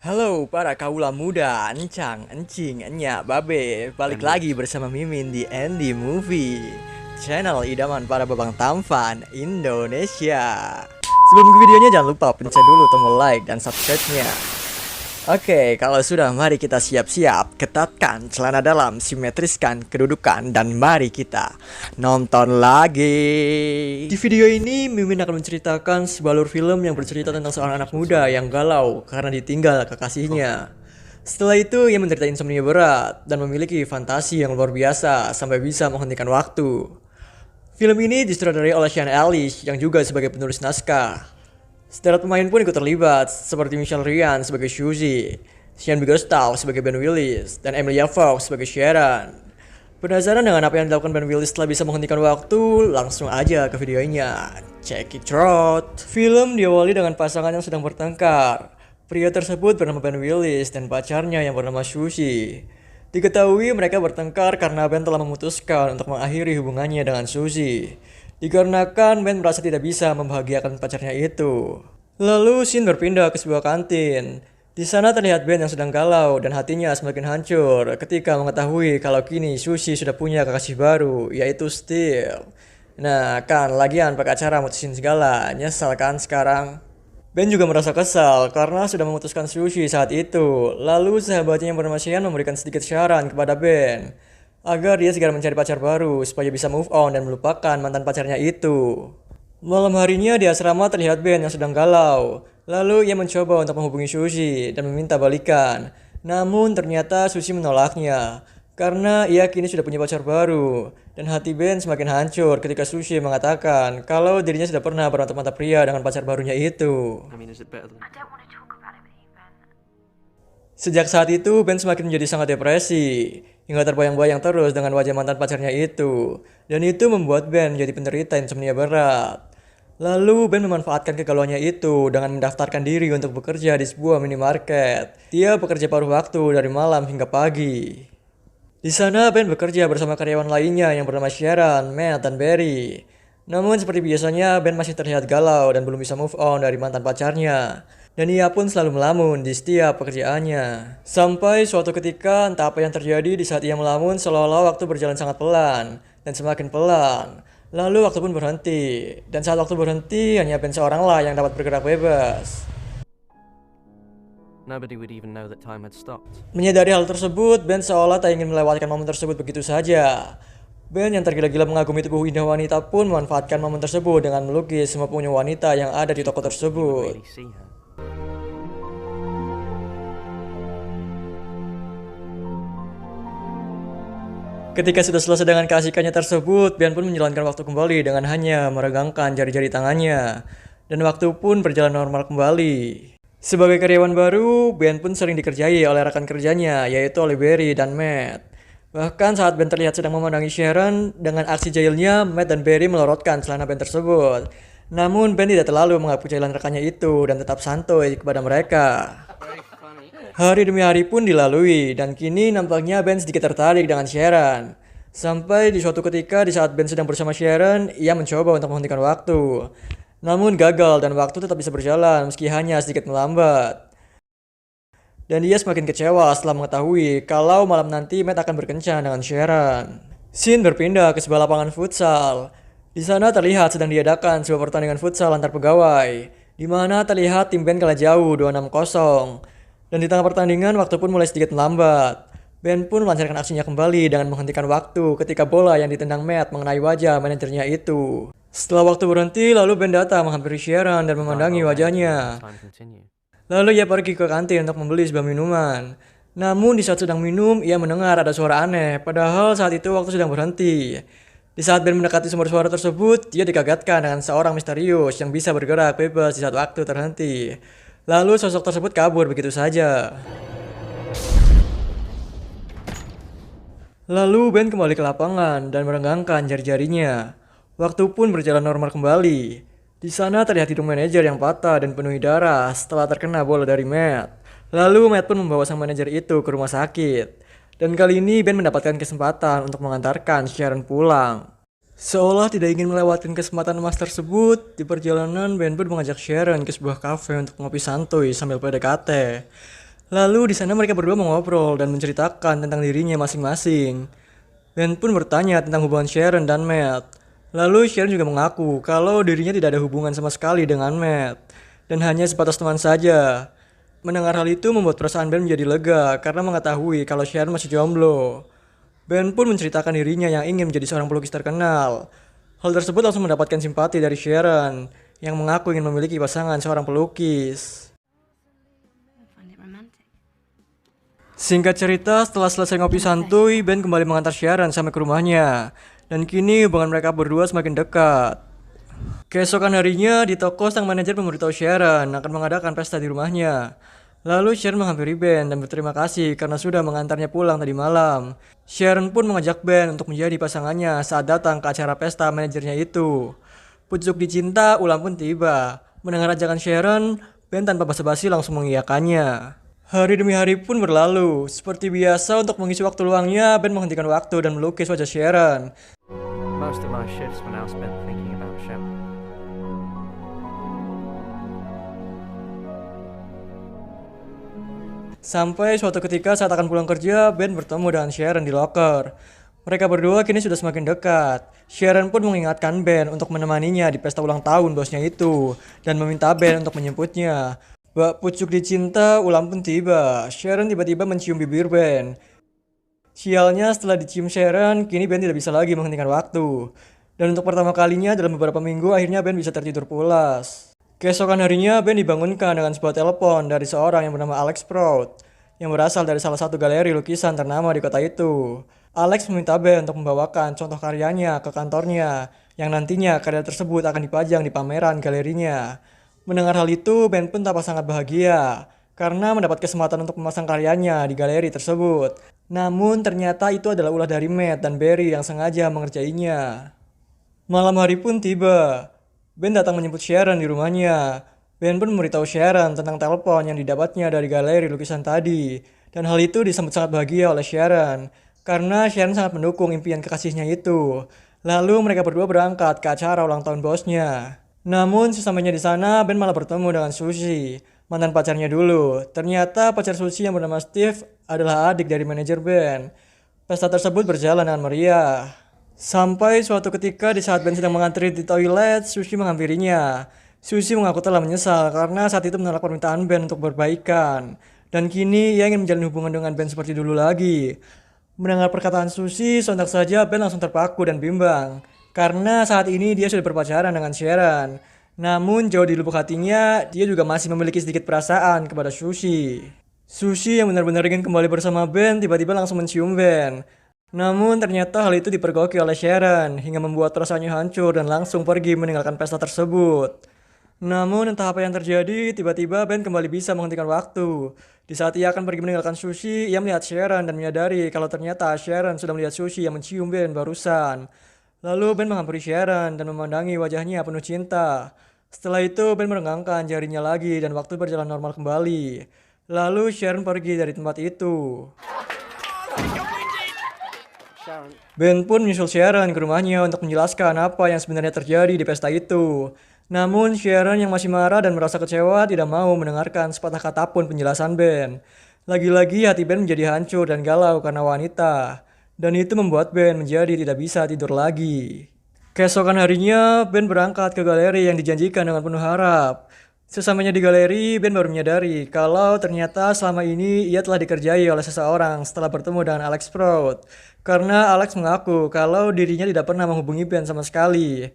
Halo para kaula muda, encang, encing, enyak, babe. Balik lagi bersama Mimin di Andy Movie, channel idaman para babang tampan Indonesia. Sebelum ke videonya jangan lupa pencet dulu tombol like dan subscribe-nya. Oke, kalau sudah mari kita siap-siap, ketatkan celana dalam, simetriskan kedudukan, dan mari kita nonton lagi. Di video ini, Mimin akan menceritakan sebuah alur film yang bercerita tentang seorang anak muda yang galau karena ditinggal kekasihnya. Setelah itu, ia menderita insomnia berat dan memiliki fantasi yang luar biasa sampai bisa menghentikan waktu. Film ini disutradarai oleh Sean Ellis yang juga sebagai penulis naskah. Sederet pemain pun ikut terlibat, seperti Michelle Ryan sebagai Suzy, Sean Biggerstaff sebagai Ben Willis, dan Emilia Fox sebagai Sharon. Penasaran dengan apa yang dilakukan Ben Willis setelah bisa menghentikan waktu? Langsung aja ke videonya. Check it out. Film diawali dengan pasangan yang sedang bertengkar. Pria tersebut bernama Ben Willis dan pacarnya yang bernama Suzy. Diketahui mereka bertengkar karena Ben telah memutuskan untuk mengakhiri hubungannya dengan Suzy. Dikarenakan Ben merasa tidak bisa membahagiakan pacarnya itu. Lalu scene berpindah ke sebuah kantin. Di sana terlihat Ben yang sedang galau dan hatinya semakin hancur ketika mengetahui kalau kini Suzy sudah punya kekasih baru, yaitu Steel. Nah kan, lagian pakai acara mutusin segala, nyesal kan sekarang? Ben juga merasa kesal karena sudah memutuskan Suzy saat itu. Lalu sahabatnya yang bernama Sean memberikan sedikit saran kepada Ben agar dia segera mencari pacar baru supaya bisa move on dan melupakan mantan pacarnya itu. Malam harinya di asrama terlihat Ben yang sedang galau. Lalu ia mencoba untuk menghubungi Suzy dan meminta balikan. Namun ternyata Suzy menolaknya karena ia kini sudah punya pacar baru. Dan hati Ben semakin hancur ketika Suzy mengatakan kalau dirinya sudah pernah bermata-mata pria dengan pacar barunya itu. Sejak saat itu, Ben semakin menjadi sangat depresi, hingga terbayang-bayang terus dengan wajah mantan pacarnya itu. Dan itu membuat Ben menjadi penderita insomnia berat. Lalu Ben memanfaatkan kegalauannya itu dengan mendaftarkan diri untuk bekerja di sebuah minimarket. Dia bekerja paruh waktu dari malam hingga pagi. Di sana Ben bekerja bersama karyawan lainnya yang bernama Sharon, Matt, dan Barry. Namun seperti biasanya Ben masih terlihat galau dan belum bisa move on dari mantan pacarnya. Dan ia pun selalu melamun di setiap pekerjaannya. Sampai suatu ketika entah apa yang terjadi di saat ia melamun seolah-olah waktu berjalan sangat pelan dan semakin pelan. Lalu waktu pun berhenti. Dan saat waktu berhenti hanya Ben seoranglah yang dapat bergerak bebas. Nobody would even know that time had stopped. Menyadari hal tersebut, Ben seolah tak ingin melewatkan momen tersebut begitu saja. Ben yang tergila-gila mengagumi tubuh indah wanita pun memanfaatkan momen tersebut dengan melukis semua punya wanita yang ada di toko tersebut. Really see her. Ketika sudah selesai dengan keasikannya tersebut, Ben pun menjalankan waktu kembali dengan hanya meregangkan jari-jari tangannya. Dan waktu pun berjalan normal kembali. Sebagai karyawan baru, Ben pun sering dikerjai oleh rekan kerjanya, yaitu oleh Barry dan Matt. Bahkan saat Ben terlihat sedang memandangi Sharon, dengan aksi jahilnya, Matt dan Barry melorotkan celana Ben tersebut. Namun Ben tidak terlalu mengaku jahilan rekannya itu dan tetap santuy kepada mereka. Hari demi hari pun dilalui dan kini nampaknya Ben sedikit tertarik dengan Sharon. Sampai di suatu ketika di saat Ben sedang bersama Sharon, ia mencoba untuk menghentikan waktu. Namun gagal dan waktu tetap bisa berjalan meski hanya sedikit melambat. Dan dia semakin kecewa setelah mengetahui kalau malam nanti Matt akan berkencan dengan Sharon. Scene berpindah ke sebuah lapangan futsal. Di sana terlihat sedang diadakan sebuah pertandingan futsal antar pegawai, di mana terlihat tim Ben kalah jauh 26-0. Dan di tengah pertandingan waktu pun mulai sedikit melambat. Ben pun melancarkan aksinya kembali dengan menghentikan waktu ketika bola yang ditendang Matt mengenai wajah manajernya itu. Setelah waktu berhenti, lalu Ben datang menghampiri Sharon dan memandangi wajahnya. Time continue. Lalu ia pergi ke kantin untuk membeli sebuah minuman. Namun di saat sedang minum, ia mendengar ada suara aneh, padahal saat itu waktu sedang berhenti. Di saat Ben mendekati sumber suara tersebut, dia dikagetkan dengan seorang misterius yang bisa bergerak bebas di saat waktu terhenti. Lalu sosok tersebut kabur begitu saja. Lalu Ben kembali ke lapangan dan merenggangkan jari-jarinya. Waktu pun berjalan normal kembali. Di sana terlihat hidung manajer yang patah dan penuhi darah setelah terkena bola dari Matt. Lalu Matt pun membawa sang manajer itu ke rumah sakit. Dan kali ini Ben mendapatkan kesempatan untuk mengantarkan Sharon pulang. Seolah tidak ingin melewatkan kesempatan emas tersebut, di perjalanan Ben pun mengajak Sharon ke sebuah kafe untuk ngopi santuy sambil PDKT. Lalu di sana mereka berdua mengobrol dan menceritakan tentang dirinya masing-masing. Ben pun bertanya tentang hubungan Sharon dan Matt. Lalu Sharon juga mengaku kalau dirinya tidak ada hubungan sama sekali dengan Matt dan hanya sebatas teman saja. Mendengar hal itu membuat perasaan Ben menjadi lega karena mengetahui kalau Sharon masih jomblo. Ben pun menceritakan dirinya yang ingin menjadi seorang pelukis terkenal. Hal tersebut langsung mendapatkan simpati dari Sharon yang mengaku ingin memiliki pasangan seorang pelukis. Singkat cerita, setelah selesai ngopi santuy, Ben kembali mengantar Sharon sampai ke rumahnya. Dan kini hubungan mereka berdua semakin dekat. Keesokan harinya, di toko sang manajer memberitahu Sharon akan mengadakan pesta di rumahnya. Lalu Sharon menghampiri Ben dan berterima kasih karena sudah mengantarnya pulang tadi malam. Sharon pun mengajak Ben untuk menjadi pasangannya saat datang ke acara pesta manajernya itu. Pucuk dicinta, ulang pun tiba. Mendengar ajakan Sharon, Ben tanpa basa-basi langsung mengiyakannya. Hari demi hari pun berlalu. Seperti biasa untuk mengisi waktu luangnya, Ben menghentikan waktu dan melukis wajah Sharon. Most of my shifts were now spent thinking about Shep. Sampai suatu ketika saat akan pulang kerja, Ben bertemu dengan Sharon di locker. Mereka berdua kini sudah semakin dekat. Sharon pun mengingatkan Ben untuk menemaninya di pesta ulang tahun bosnya itu dan meminta Ben untuk menjemputnya. Bak pucuk dicinta, ulang pun tiba. Sharon tiba-tiba mencium bibir Ben. Sialnya setelah dicium Sharon, kini Ben tidak bisa lagi menghentikan waktu. Dan untuk pertama kalinya dalam beberapa minggu, akhirnya Ben bisa tertidur pulas. Keesokan harinya, Ben dibangunkan dengan sebuah telepon dari seorang yang bernama Alex Proud, yang berasal dari salah satu galeri lukisan ternama di kota itu. Alex meminta Ben untuk membawakan contoh karyanya ke kantornya, yang nantinya karya tersebut akan dipajang di pameran galerinya. Mendengar hal itu, Ben pun tampak sangat bahagia karena mendapat kesempatan untuk memasang karyanya di galeri tersebut. Namun ternyata itu adalah ulah dari Matt dan Barry yang sengaja mengerjainya. Malam hari pun tiba. Ben datang menjemput Sharon di rumahnya. Ben pun memberitahu Sharon tentang telepon yang didapatnya dari galeri lukisan tadi. Dan hal itu disambut sangat bahagia oleh Sharon karena Sharon sangat mendukung impian kekasihnya itu. Lalu mereka berdua berangkat ke acara ulang tahun bosnya. Namun sesampainya di sana, Ben malah bertemu dengan Susie, mantan pacarnya dulu. Ternyata pacar Susie yang bernama Steve adalah adik dari manajer Ben. Pesta tersebut berjalan dengan meriah. Sampai suatu ketika di saat Ben sedang mengantri di toilet, Susie menghampirinya. Susie mengaku telah menyesal karena saat itu menolak permintaan Ben untuk berbaikan. Dan kini ia ingin menjalin hubungan dengan Ben seperti dulu lagi. Mendengar perkataan Susie, sontak saja Ben langsung terpaku dan bimbang. Karena saat ini dia sudah berpacaran dengan Sharon. Namun jauh di lubuk hatinya, dia juga masih memiliki sedikit perasaan kepada Susie. Susie yang benar-benar ingin kembali bersama Ben tiba-tiba langsung mencium Ben. Namun ternyata hal itu dipergoki oleh Sharon hingga membuat perasaannya hancur dan langsung pergi meninggalkan pesta tersebut. Namun entah apa yang terjadi, tiba-tiba Ben kembali bisa menghentikan waktu. Di saat ia akan pergi meninggalkan Susie, ia melihat Sharon dan menyadari kalau ternyata Sharon sudah melihat Susie yang mencium Ben barusan. Lalu Ben menghampiri Sharon dan memandangi wajahnya penuh cinta. Setelah itu Ben merenggangkan jarinya lagi dan waktu berjalan normal kembali. Lalu Sharon pergi dari tempat itu. Ben pun menyusul Sharon ke rumahnya untuk menjelaskan apa yang sebenarnya terjadi di pesta itu. Namun Sharon yang masih marah dan merasa kecewa tidak mau mendengarkan sepatah kata pun penjelasan Ben. Lagi-lagi hati Ben menjadi hancur dan galau karena wanita. Dan itu membuat Ben menjadi tidak bisa tidur lagi. Keesokan harinya, Ben berangkat ke galeri yang dijanjikan dengan penuh harap. Sesampainya di galeri, Ben baru menyadari kalau ternyata selama ini ia telah dikerjai oleh seseorang setelah bertemu dengan Alex Proud. Karena Alex mengaku kalau dirinya tidak pernah menghubungi Ben sama sekali.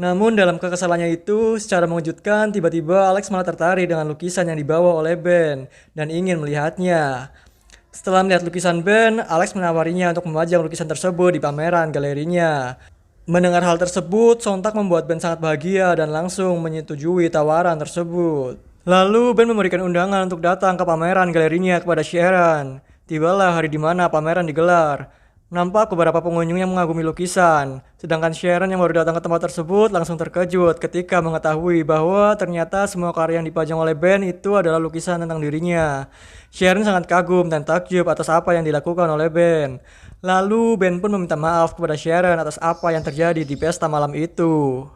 Namun dalam kekesalannya itu, secara mengejutkan tiba-tiba Alex malah tertarik dengan lukisan yang dibawa oleh Ben dan ingin melihatnya. Setelah melihat lukisan Ben, Alex menawarinya untuk memajang lukisan tersebut di pameran galerinya. Mendengar hal tersebut, sontak membuat Ben sangat bahagia dan langsung menyetujui tawaran tersebut. Lalu Ben memberikan undangan untuk datang ke pameran galerinya kepada Sharon. Tibalah hari di mana pameran digelar. Nampak beberapa pengunjung yang mengagumi lukisan, sedangkan Sharon yang baru datang ke tempat tersebut langsung terkejut ketika mengetahui bahwa ternyata semua karya yang dipajang oleh Ben itu adalah lukisan tentang dirinya. Sharon sangat kagum dan takjub atas apa yang dilakukan oleh Ben. Lalu Ben pun meminta maaf kepada Sharon atas apa yang terjadi di pesta malam itu.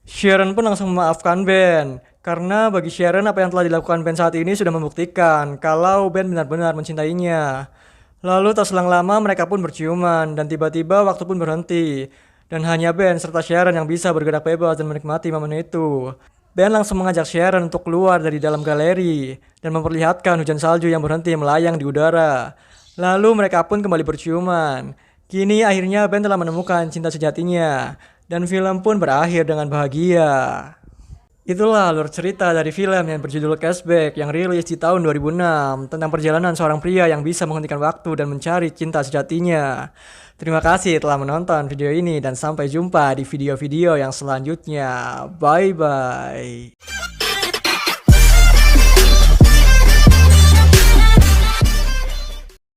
Sharon pun langsung memaafkan Ben, Karena bagi Sharon apa yang telah dilakukan Ben saat ini sudah membuktikan kalau Ben benar-benar mencintainya. Lalu tak selang lama mereka pun berciuman dan tiba-tiba waktu pun berhenti. Dan hanya Ben serta Sharon yang bisa bergerak bebas dan menikmati momen itu. Ben langsung mengajak Sharon untuk keluar dari dalam galeri dan memperlihatkan hujan salju yang berhenti melayang di udara. Lalu mereka pun kembali berciuman. Kini akhirnya Ben telah menemukan cinta sejatinya dan film pun berakhir dengan bahagia. Itulah alur cerita dari film yang berjudul Cashback yang rilis di tahun 2006 tentang perjalanan seorang pria yang bisa menghentikan waktu dan mencari cinta sejatinya. Terima kasih telah menonton video ini dan sampai jumpa di video-video yang selanjutnya. Bye-bye.